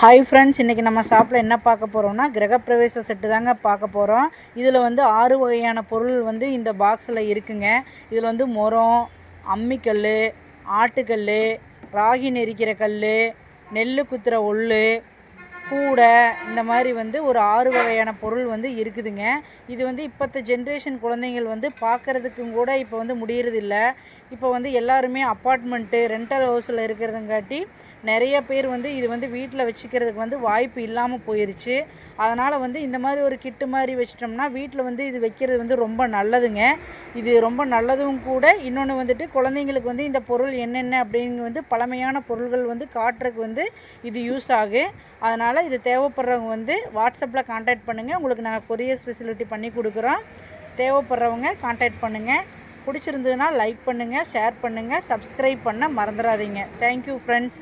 Hi friends, இன்றைக்கி நம்ம ஷாப்பில் என்ன பார்க்க போகிறோம்னா கிரகப்பிரவேச செட்டு தாங்க பார்க்க போகிறோம். இதில் வந்து 6 வகையான பொருள் வந்து இந்த பாக்ஸில் இருக்குங்க. இதில் வந்து முறம், அம்மிக்கல், ஆட்டுக்கல், ராகி நெரிக்கிற கல், நெல் குத்துற ஒல்லு, கூடை, இந்த மாதிரி வந்து ஒரு 6 வகையான பொருள் வந்து இருக்குதுங்க. இது வந்து இப்போத்த ஜென்ரேஷன் குழந்தைங்கள் வந்து பார்க்குறதுக்கும் கூட இப்போ வந்து முடியறதில்ல. இப்போ வந்து எல்லாருமே அப்பார்ட்மெண்ட்டு, ரெண்டல் ஹவுஸில் இருக்கிறதுங்காட்டி நிறைய பேர் வந்து இது வந்து வீட்டில் வச்சுக்கிறதுக்கு வந்து வாய்ப்பு இல்லாமல் போயிடுச்சு. அதனால் வந்து இந்த மாதிரி ஒரு கிட்டு மாதிரி வச்சிட்டோம்னா வீட்டில் வந்து இது வைக்கிறது வந்து ரொம்ப நல்லதுங்க. இது ரொம்ப நல்லதும் கூட. இன்னொன்று வந்துட்டு குழந்தைங்களுக்கு வந்து இந்த பொருள் என்னென்ன அப்படின்னு வந்து பழமையான பொருள்கள் வந்து காட்டுறதுக்கு வந்து இது யூஸ் ஆகும். அதனால் இது தேவைப்படுறவங்க வந்து வாட்ஸ்அப்பில் கான்டாக்ட் பண்ணுங்கள். உங்களுக்கு நாங்கள் கொரியர் ஃபெசிலிட்டி பண்ணி கொடுக்குறோம். தேவைப்படுறவங்க கான்டாக்ட் பண்ணுங்கள். பிடிச்சிருந்ததுன்னா லைக் பண்ணுங்கள், ஷேர் பண்ணுங்கள், சப்ஸ்கிரைப் பண்ண மறந்துடாதீங்க. Thank you friends.